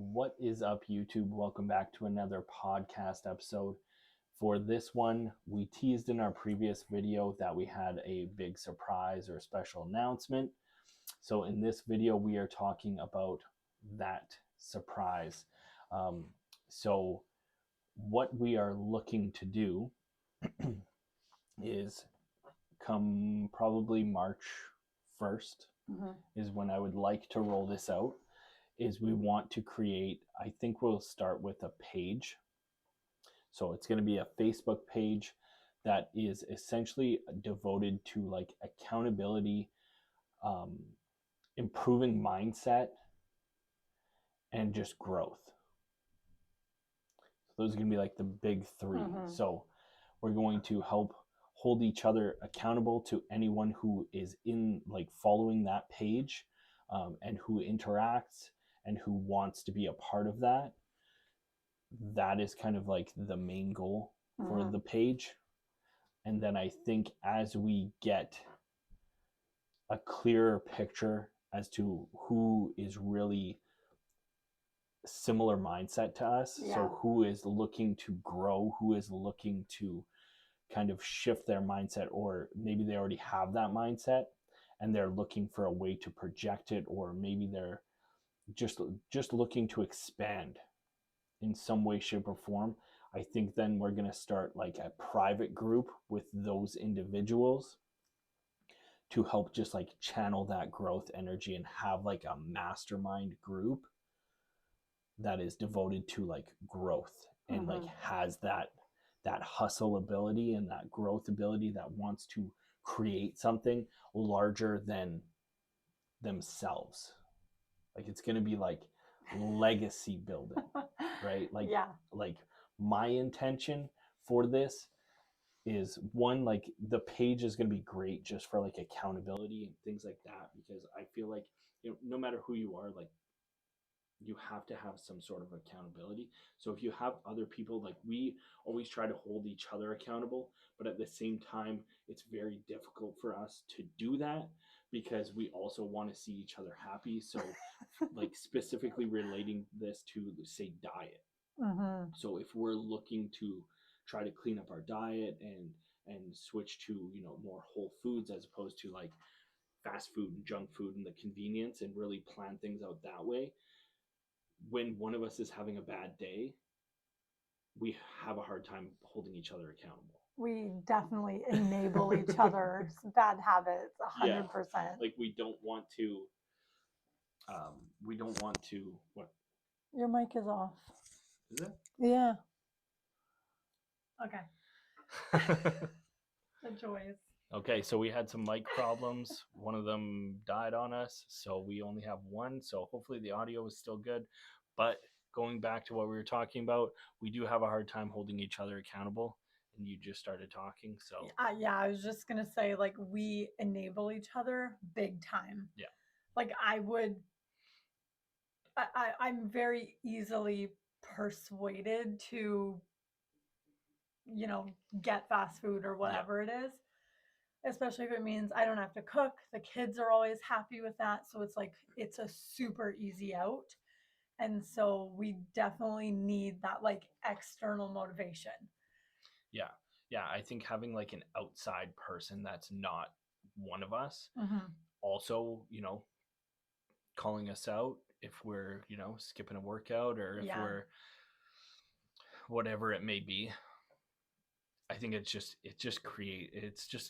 What is up, YouTube? Welcome back to another podcast episode. For this one, we teased in our previous video that we had a big surprise or special announcement. So in this video, we are talking about that surprise. So what we are looking to do is come probably March 1st is when I would like to roll this out. Is we want to create, I think we'll start with a page. So it's going to be a Facebook page that is essentially devoted to like accountability, improving mindset, and just growth. So those are going to be like the big three. So we're going to help hold each other accountable to anyone who is in like following that page and who interacts and who wants to be a part of that. That is kind of like the main goal for the page. And then I think as we get a clearer picture as to who is really similar mindset to us, so who is looking to grow, who is looking to kind of shift their mindset, or maybe they already have that mindset and they're looking for a way to project it, or maybe they're just looking to expand in some way, shape, or form. I think then we're going to start like a private group with those individuals to help just like channel that growth energy and have like a mastermind group that is devoted to like growth and like has that hustle ability and that growth ability, that wants to create something larger than themselves. Like it's going to be like legacy building, right? Like, like my intention for this is one, like the page is going to be great just for like accountability and things like that, because I feel like, you know, no matter who you are, like you have to have some sort of accountability. So if you have other people, like we always try to hold each other accountable, but at the same time, it's very difficult for us to do that because we also want to see each other happy. So like specifically relating this to, say, diet. So if we're looking to try to clean up our diet and switch to, you know, more whole foods as opposed to like fast food and junk food and the convenience, and really plan things out that way, when one of us is having a bad day, we have a hard time holding each other accountable. We definitely enable each other's bad habits 100%. Like we don't want to what? Your mic is off. Is it? Yeah. Okay. The joys. Okay, so we had some mic problems. One of them died on us, so we only have one. So hopefully the audio is still good. But going back to what we were talking about, we do have a hard time holding each other accountable. And you just started talking, so yeah, I was just gonna say, like, we enable each other big time. Yeah. Like I'm very easily persuaded to, you know, get fast food or whatever it is. Especially if it means I don't have to cook. The kids are always happy with that. So it's like, it's a super easy out. And so we definitely need that like external motivation. Yeah. Yeah. I think having like an outside person that's not one of us also, you know, calling us out if we're, you know, skipping a workout or if we're whatever it may be. I think it's just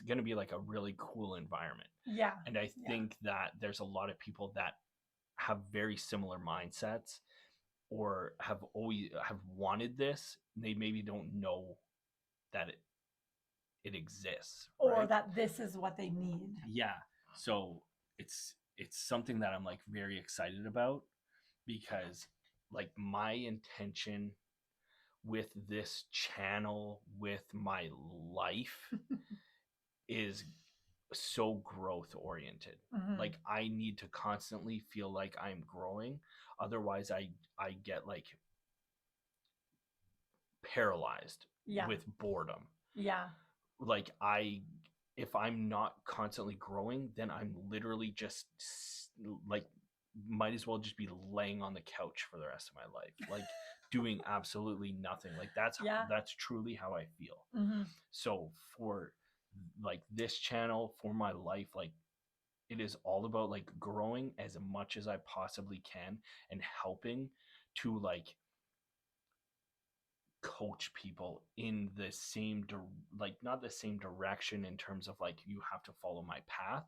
going to be like a really cool environment. Yeah. And I think that there's a lot of people that have very similar mindsets or have wanted this. They maybe don't know that it exists. Or that this is what they need. Yeah. So it's something that I'm like very excited about, because like my intention with this channel, with my life is so growth oriented. Like I need to constantly feel like I'm growing. Otherwise I get like paralyzed with boredom. Yeah. Like if I'm not constantly growing, then I'm literally just like might as well just be laying on the couch for the rest of my life, like doing absolutely nothing. Like Yeah. that's truly how I feel. Mm-hmm. So for like this channel, for my life, like it is all about like growing as much as I possibly can and helping to like coach people in the same like not the same direction in terms of like you have to follow my path,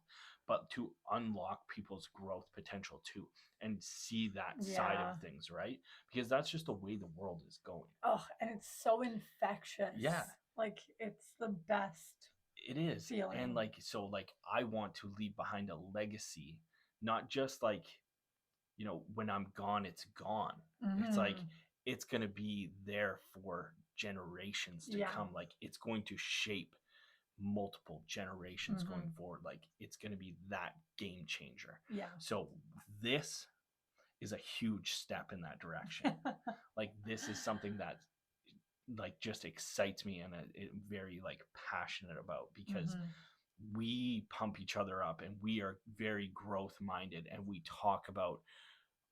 but to unlock people's growth potential too and see that side Yeah. of things, right? Because that's just the way the world is going. Oh, and it's so infectious. Yeah. Like it's the best. It is. Feeling. And like so like I want to leave behind a legacy, not just like, you know, when I'm gone it's gone. It's like Mm-hmm. it's going to be there for generations to Yeah. come. Like it's going to shape multiple generations Mm-hmm. going forward. Like it's going to be that game changer. Yeah. So this is a huge step in that direction. Like this is something that like just excites me and it very like passionate about, because Mm-hmm. we pump each other up and we are very growth minded and we talk about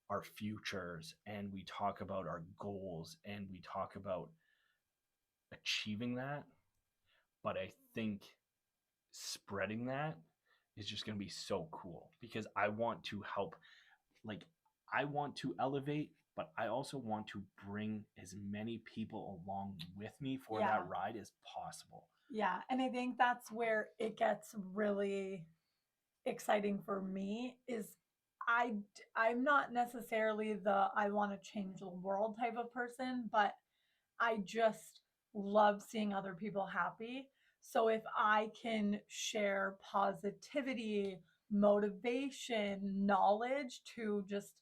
our futures and we talk about our goals and we talk about achieving that. But I think spreading that is just going to be so cool, because I want to help, like I want to elevate, but I also want to bring as many people along with me for Yeah. that ride as possible. Yeah, and I think that's where it gets really exciting for me is I'm not necessarily the I want to change the world type of person, but I just love seeing other people happy. So if I can share positivity, motivation, knowledge to just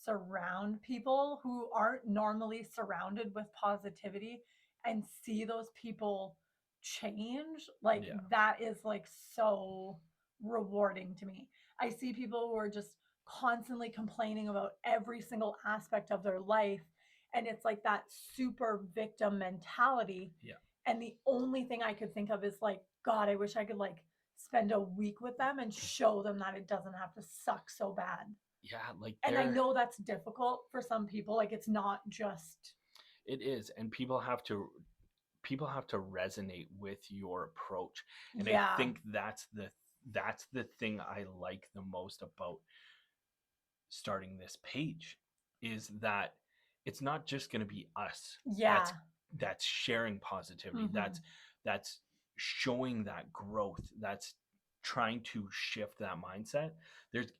surround people who aren't normally surrounded with positivity and see those people change, like Yeah. that is like so rewarding to me. I see people who are just constantly complaining about every single aspect of their life, and it's like that super victim mentality. Yeah. And the only thing I could think of is like, God, I wish I could like spend a week with them and show them that it doesn't have to suck so bad. Yeah, like And I know that's difficult for some people. Like it's not just it is, and people have to resonate with your approach. And yeah. I think that's the thing I like the most about starting this page, is that it's not just going to be us Yeah. that's sharing positivity, Mhm. that's showing that growth, that's trying to shift that mindset. There's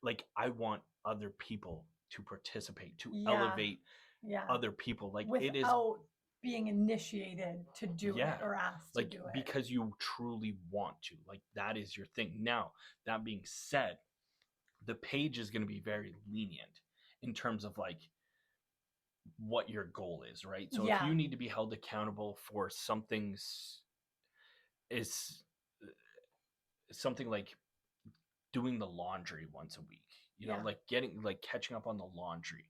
like I want other people to participate, to Yeah. elevate Yeah. other people. Like it is Without being initiated to do yeah, it or asked like to do it. because you truly want to, like that is your thing. Now that being said, the page is going to be very lenient in terms of like what your goal is, right? So if Yeah. you need to be held accountable for something is something like doing the laundry once a week, you know, Yeah. like getting like catching up on the laundry,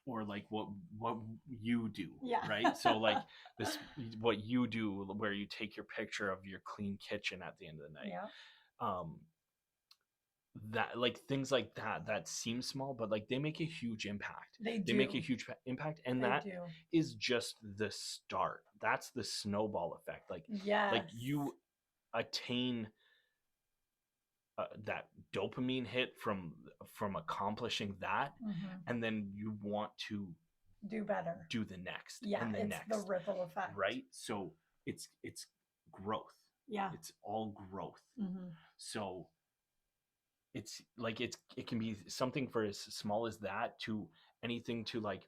or like what you do, Yeah. right? So like this what you do, where you take your picture of your clean kitchen at the end of the night. Yeah. That like things like that seem small, but like they make a huge impact. They They make a do. huge impact, and They that do. is just the start. That's the snowball effect. Like Yes. you attain that dopamine hit from accomplishing that, Mhm. and then you want to Do better. do the next Yeah, and the it's next, the ripple effect. right? So it's growth. Yeah. It's all growth. Mhm. So it's like it can be something for as small as that to anything to like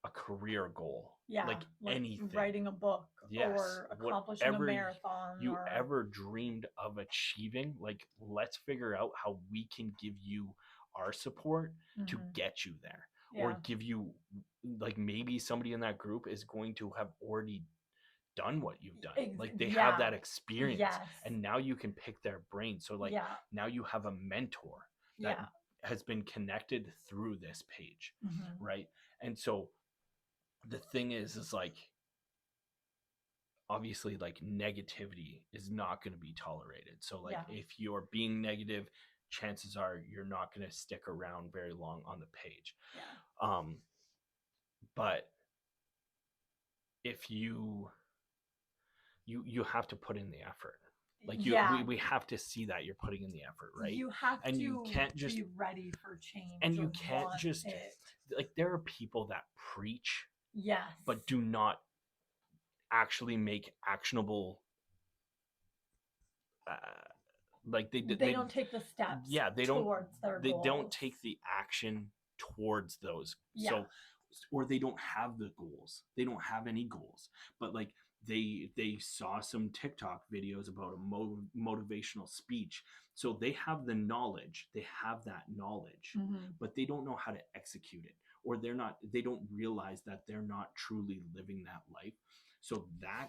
a career goal. Yeah, Like anything. writing a book Yes, or accomplishing a whatever marathon you or ever dreamed of achieving, like let's figure out how we can give you our support to Mhm. get you there. Yeah. Or give you, like maybe somebody in that group is going to have already done what you've done. Like they have that experience. Yes. And now you can pick their brain. So like Yeah. now you have a mentor that Yeah. has been connected through this page, Mhm. right? And so the thing is like obviously like negativity is not going to be tolerated. So like Yeah. if you're being negative, chances are you're not going to stick around very long on the page. Yeah. But if you have to put in the effort. Like we have to see that you're putting in the effort, right? You have and to you can't just be ready for change. And you can't just like, there are people that preach, yes, but do not actually make actionable. Like they don't take the steps. Yeah, they don't. Towards their They goals. don't take the action towards those. Yeah. So, or they don't have the goals. They don't have any goals. But like they saw some TikTok videos about a motivational speech. So they have the knowledge. They have that knowledge, but they don't know how to execute it, or they don't realize that they're not truly living that life. So that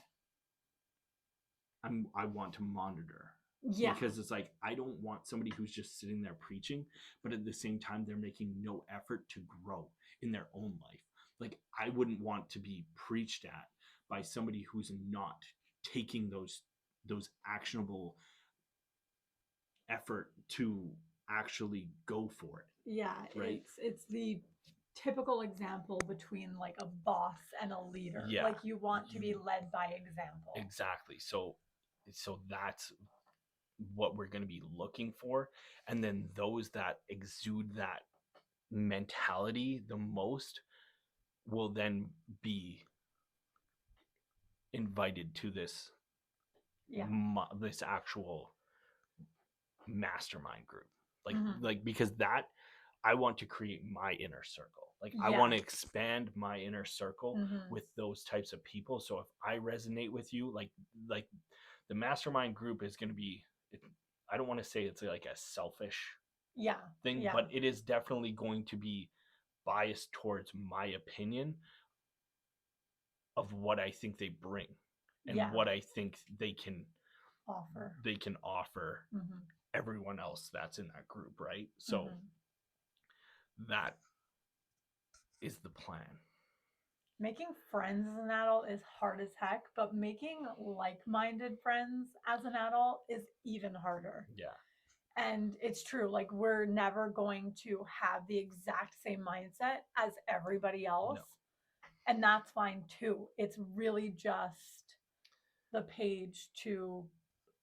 I want to monitor. Yeah. Because it's like, I don't want somebody who's just sitting there preaching, but at the same time, they're making no effort to grow in their own life. Like, I wouldn't want to be preached at by somebody who's not taking those actionable effort to actually go for it. Yeah, right? It's the typical example between like a boss and a leader. Yeah. Like, you want to be led by example. Exactly. So that's what we're going to be looking for. And then those that exude that mentality the most will then be invited to this this actual mastermind group. Like because that, I want to create my inner circle. Like, I want to expand my inner circle with those types of people. So if I resonate with you, like the mastermind group is going to be, I don't want to say it's like a selfish thing, but it is definitely going to be biased towards my opinion of what I think they bring and what I think they can offer everyone else that's in that group, right? So that is the plan. Making friends as an adult is hard as heck, but making like-minded friends as an adult is even harder. Yeah. And it's true. Like, we're never going to have the exact same mindset as everybody else. No. And that's fine too. It's really just the page to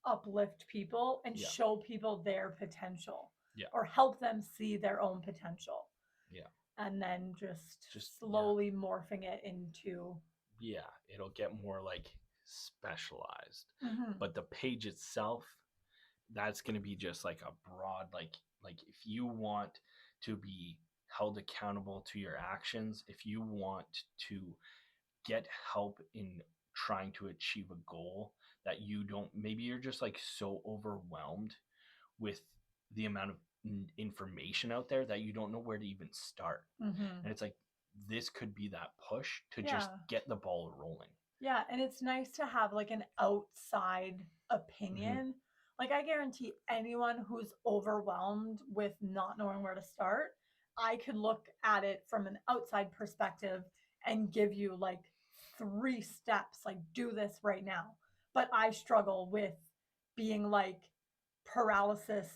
uplift people and show people their potential, or help them see their own potential. Yeah. And then just slowly morphing it into. Yeah, it'll get more like specialized. But the page itself, that's going to be just like a broad, like if you want to be held accountable to your actions, if you want to get help in trying to achieve a goal that you don't, maybe you're just like so overwhelmed with the amount of information out there that you don't know where to even start. And it's like, this could be that push to just get the ball rolling. Yeah, and it's nice to have like an outside opinion. Like, I guarantee anyone who's overwhelmed with not knowing where to start, I could look at it from an outside perspective and give you like 3 steps, like, do this right now. But I struggle with being like paralysis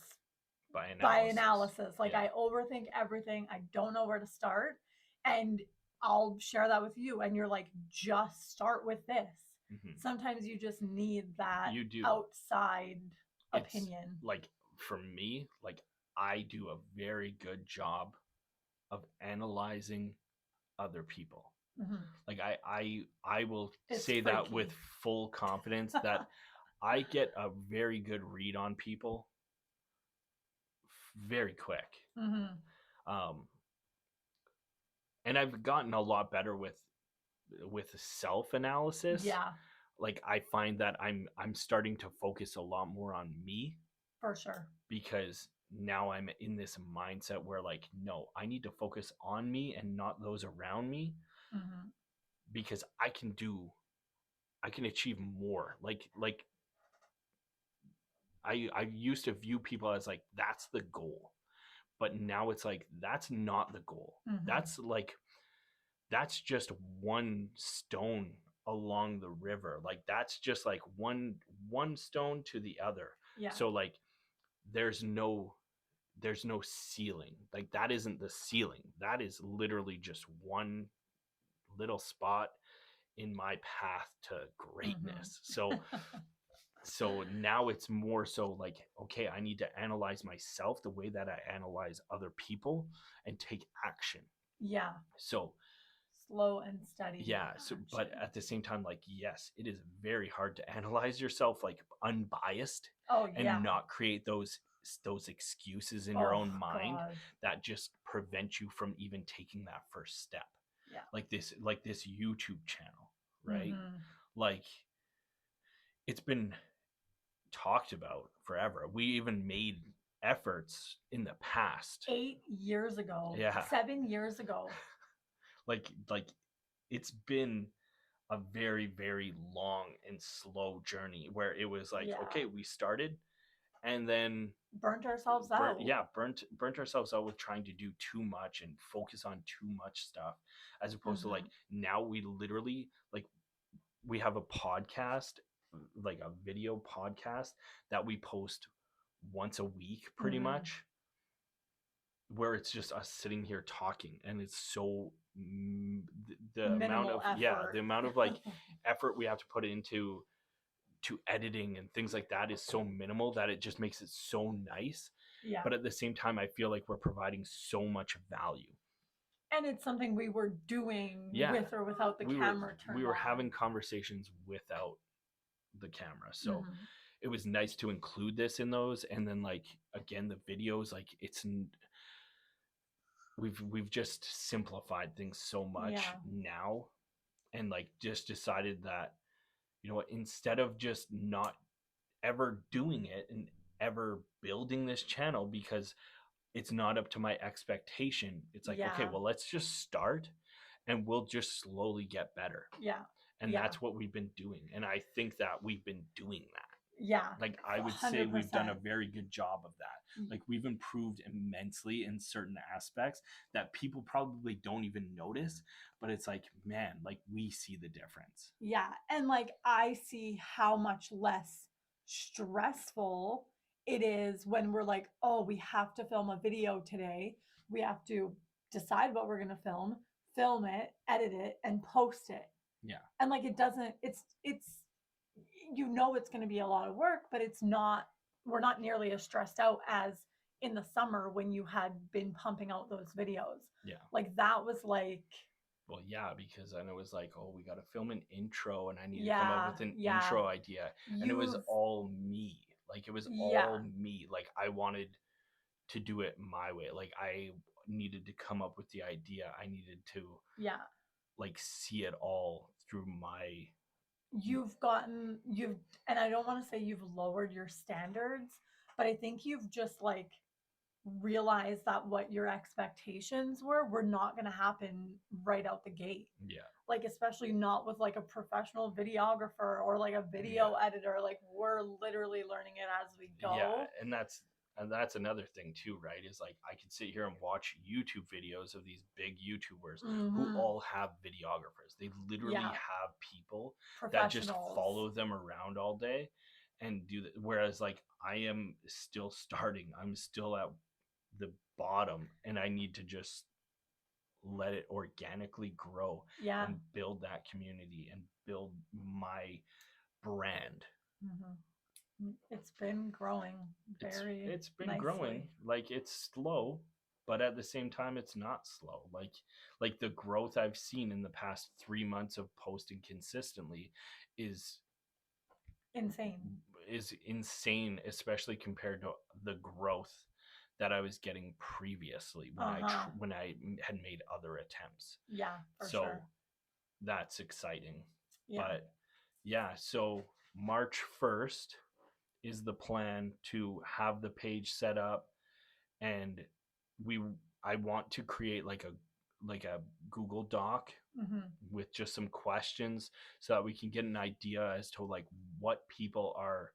by analysis. Like, I overthink everything. I don't know where to start. And I'll share that with you. And you're like, just start with this. Sometimes you just need that outside opinion. Like, for me, like, I do a very good job of analyzing other people. Like, I will say that with full confidence that I get a very good read on people very quick. And I've gotten a lot better with self-analysis. Yeah. Like, I find that I'm starting to focus a lot more on me. For sure. Because now I'm in this mindset where, like, no, I need to focus on me and not those around me. Because I can achieve more. Like I used to view people as like, that's the goal. But now it's like, that's not the goal. That's just one stone along the river. Like, that's just like one stone to the other. Yeah. So like, there's no there's no ceiling. Like, that isn't the ceiling. That is literally just one little spot in my path to greatness. So now it's more so like, okay, I need to analyze myself the way that I analyze other people and take action. Yeah. So Slow and steady. yeah. So, but at the same time, like, yes, it is very hard to analyze yourself, like, unbiased, and not create those excuses in your own mind that just prevent you from even taking that first step. Yeah. Like this YouTube channel, right? Like, it's been talked about forever. We even made efforts in the past. 8 years ago. Yeah. 7 years ago. like it's been a very, very long and slow journey where it was like, okay, we started and then burnt ourselves out. Burnt ourselves out with trying to do too much and focus on too much stuff, as opposed to, like, now we literally, like, we have a podcast, like a video podcast that we post once a week pretty much, where it's just us sitting here talking, and it's so the amount of effort. the amount of, like, effort we have to put into editing and things like that is so minimal that it just makes it so nice. Yeah. But at the same time, I feel like we're providing so much value. And it's something we were doing with or without the camera turned on. We were having conversations without the camera. So it was nice to include this in those. And then, like, again, the videos, like, we've just simplified things so much now, and, like, just decided that, you know what, instead of just not ever doing it and ever building this channel because it's not up to my expectation, it's like, okay, well, let's just start and we'll just slowly get better. And that's what we've been doing, and I think that we've been doing that. Like, I would 100%. Say we've done a very good job of that. Like, we've improved immensely in certain aspects that people probably don't even notice, but it's like, man, like, we see the difference. Yeah. And, like, I see how much less stressful it is when we're like, oh, we have to film a video today. We have to decide what we're going to film it, edit it, and post it. Yeah. And, like, it doesn't, it's, you know, it's going to be a lot of work, but we're not nearly as stressed out as in the summer when you had been pumping out those videos. Yeah. Like, that was like, well, yeah, because then it was like, oh, we got to film an intro, and I need to come up with an intro idea. And it was all me. Like, it was all me. Like, I wanted to do it my way. Like, I needed to come up with the idea. I needed to, like, see it all through my... and I don't want to say you've lowered your standards, but I think you've just, like, realized that what your expectations were not going to happen right out the gate. Yeah. Like, especially not with, like, a professional videographer or, like, a video editor. Like, we're literally learning it as we go. Yeah, and that's another thing too, right? Is, like, I could sit here and watch YouTube videos of these big YouTubers who all have videographers. They literally have people that just follow them around all day and do that. Whereas, like, I am still starting. I'm still at the bottom, and I need to just let it organically grow and build that community and build my brand. It's been growing it's been nicely. Growing. Like, it's slow, but at the same time, it's not slow. Like the growth I've seen in the past 3 months of posting consistently is insane, especially compared to the growth that I was getting previously when I had made other attempts. Yeah, for sure. That's exciting. But yeah, so March 1st is the plan to have the page set up, and I want to create like a Google Doc with just some questions so that we can get an idea as to, like, what people are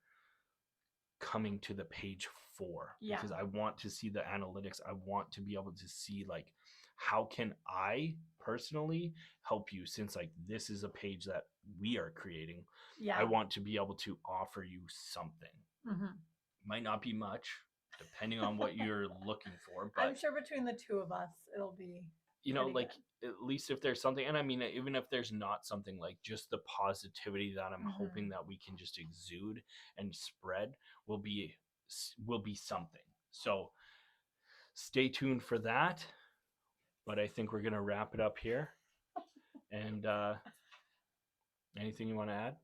coming to the page for. Because I want to see the analytics. I want to be able to see, like, how can I personally help you, since, like, this is a page that we are creating. I want to be able to offer you something. Might not be much, depending on what you're looking for. I'm But sure between the two of us, it'll be you know, pretty like good. at least if there's something, and I mean, even if there's not something, like just the positivity that I'm hoping that we can just exude and spread will be something. So stay tuned for that. But I think we're gonna wrap it up here. And anything you want to add?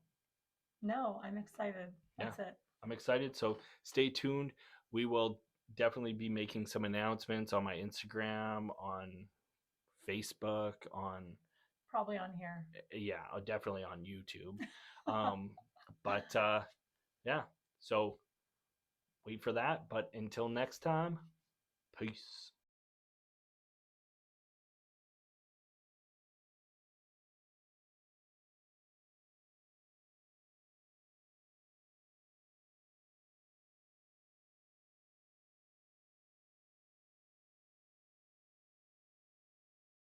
No, I'm excited. Yeah, That's it. I'm excited. So stay tuned. We will definitely be making some announcements on my Instagram, on Facebook, on Probably on here. yeah, definitely on YouTube. But yeah, so wait for that. But until next time, peace.